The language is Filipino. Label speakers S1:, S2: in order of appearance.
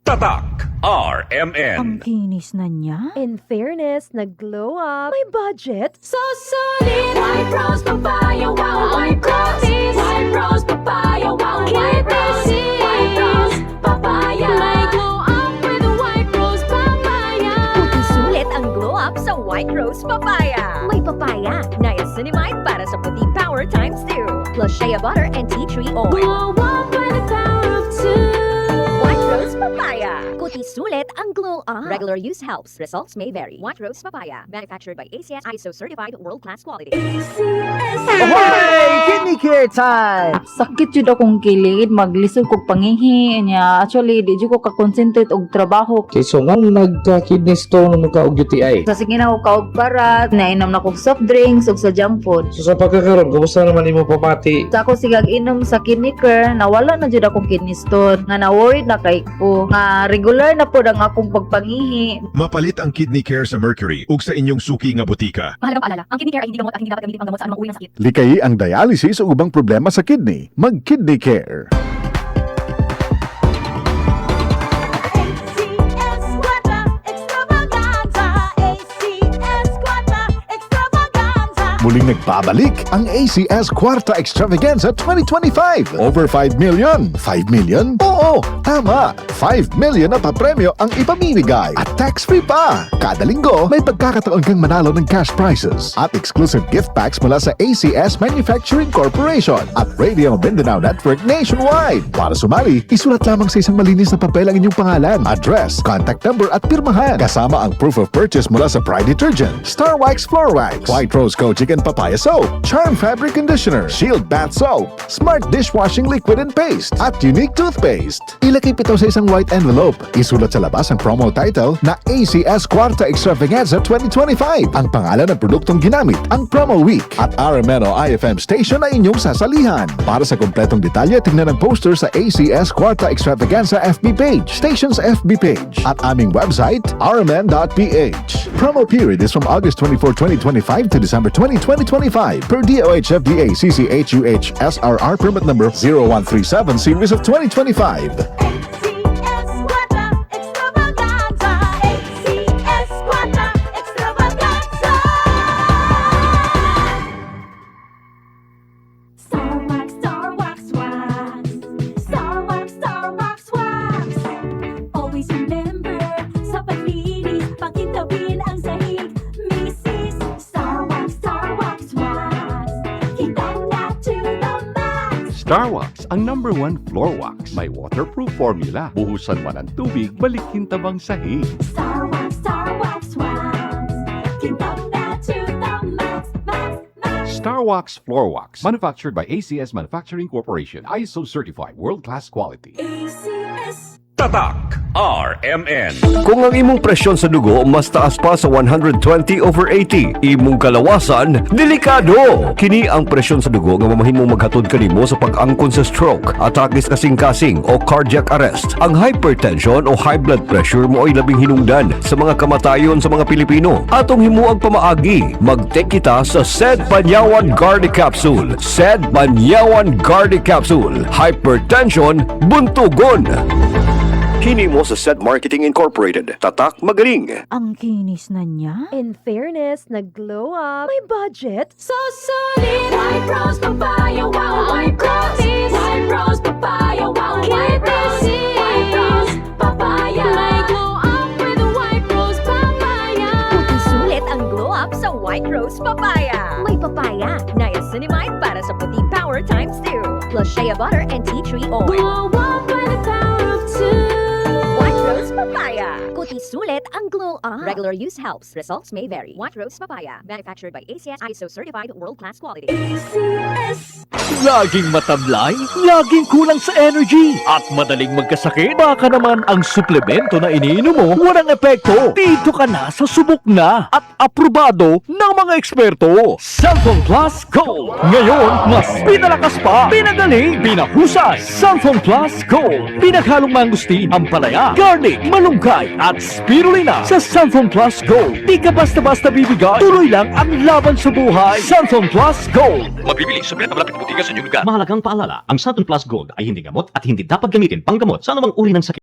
S1: Tatak
S2: Ang
S1: RMN.
S2: kinis na niya.
S3: In fairness, nag-glow up. May budget.
S4: So solid, white rose papaya, wow, white roses, white rose papaya, wow, white roses, white rose papaya. May glow up with a white rose papaya.
S3: Puti sulit ang glow up sa White Rose Papaya. May papaya, niacinamide para sa puti power times 2. Plus shea butter and tea tree oil.
S4: Glow up by the power of two.
S3: White Rose Papaya. Puti sulit ang glow up. Regular use helps. Results may vary. White Rose Papaya. Manufactured by ACS ISO certified world-class quality.
S5: Hey! Kidney care time!
S6: Sakit jud akong kilid, maglisod kog pangihi niya. Actually, di jud ko ka-concentrate og trabaho.
S7: Okay, so nga nagka-kidney stone o nagka-og UTI.
S6: Sa sige na ko kaog parat, nainom na kog soft drinks ug sa junk food.
S7: So sa pagkakaroon, kumusta naman imo pamati?
S6: Sa ako sigag inom sa kidney care, nawala na jud akong kidney stone. Nga na-worried na kay ko. Nga regular na pod ang akong pagpangihi.
S8: Mapalit ang kidney care sa Mercury ug sa inyong suki nga botika.
S9: Mahalagang paalala, ang kidney care ay hindi gamot at hindi dapat gamitin pang gamot sa anumang uri ng sakit.
S10: Likayi ang dialysis o ubang problema sa kidney. Mag-Kidney Care.
S4: ACS Quadra Extravaganza, ACS Quadra Extravaganza.
S10: Muling nagbabalik ang ACS Quarta Extravaganza 2025. Over 5 million. 5 million? Oo, tama. 5 million na papremyo ang ipamimigay. At tax-free pa. Kada linggo, may pagkakataon kang manalo ng cash prizes at exclusive gift packs mula sa ACS Manufacturing Corporation at Radio Mindanao Network nationwide. Para sumali, isulat lamang sa isang malinis na papel ang inyong pangalan, address, contact number at pirmahan. Kasama ang proof of purchase mula sa Pride Detergent, Star Wax Floor Wax, White Rose Kojic and Papaya Soap, Charm Fabric Conditioner, Shield Bath Soap, Smart Dishwashing Liquid and Paste, at Unique Toothpaste. Ilakip ito sa isang white envelope. Isulat sa labas ang promo title na ACS Quarta Extravaganza 2025. Ang pangalan ng produktong ginamit, ang promo week, at RMN o IFM station na inyong sasalihan. Para sa kompletong detalye, tingnan ang poster sa ACS Quarta Extravaganza FB page, station's FB page, at aming website, rmn.ph. Promo period is from August 24, 2025 to December 20, 2025 per DOH FDA CCHUH SRR permit number 0137 series of 2025.
S4: ACS Quadra Extravaganza, ACS Quadra Extravaganza. Star Wax, Star Wax, Wax. Star Wax, Star Wax, Wax. Always remember, sa paglinis, pakitawin ang sahig. Mrs. Star Wax, Wax. Kitang na to the max.
S1: Star Wax, ang number 1 floor wax. May waterproof formula. Buhusan man ang tubig, balikin tabang sahig.
S4: Star Wax, Wax. Kitang na to the max, max, max.
S1: Star Wax Floor Wax. Manufactured by ACS Manufacturing Corporation. ISO certified world-class quality.
S4: ACS.
S2: Tatak RMN.
S11: Kung ang imong presyon sa dugo mas taas pa sa 120/80, imong kalawasan, delikado! Kini ang presyon sa dugo nga mamahimong maghatod kanimo sa pag-angkon sa stroke, atake sa kasing-kasing o cardiac arrest. Ang hypertension o high blood pressure mo ay labing hinungdan sa mga kamatayon sa mga Pilipino. Atong himuang pamaagi, mag-take kita sa SED Banyawan Guardi Capsule. SED Banyawan Guardi Capsule. Hypertension, buntugon! Kini mo sa SED Marketing Incorporated. Tatak Magaling.
S2: Ang kinis na niya.
S3: In fairness, nag-glow up. May budget.
S4: So solid, white rose papaya, wow, white roses, white rose papaya, wow, white roses, white rose papaya. May glow up with a white rose papaya.
S3: Puti sulit ang glow up sa White Rose Papaya. May papaya, niacinamide para sa puti power times 2. Plus shea butter and tea tree oil.
S4: Glow up by the power of two.
S3: White Rose Papaya. Puti sulit ang glow up. Regular use helps. Results may vary. White Rose Papaya. Manufactured by ACS ISO certified world-class quality.
S4: ACS.
S5: Laging matablay, laging kulang sa energy, at madaling magkasakit. Baka naman ang suplemento na iniinom mo walang epekto. Dito ka na sa subok na at aprobado ng mga eksperto. Cellphone Plus Gold. Ngayon, mas pinalakas pa, pinagaling, pinahusay. Cellphone Plus Gold. Pinaghalong mangustin, ampalaya, garlic, malunggay, at spirulina. Sa Cellphone Plus Gold, di ka basta-basta bibigay. Tuloy lang ang laban sa buhay. Cellphone Plus Gold.
S1: Mabibili sa malapit na butika sa inyong lugar.
S12: Mahalagang paalala, ang Santon Plus Gold ay hindi gamot at hindi dapat gamitin panggamot sa anumang uri ng sakit.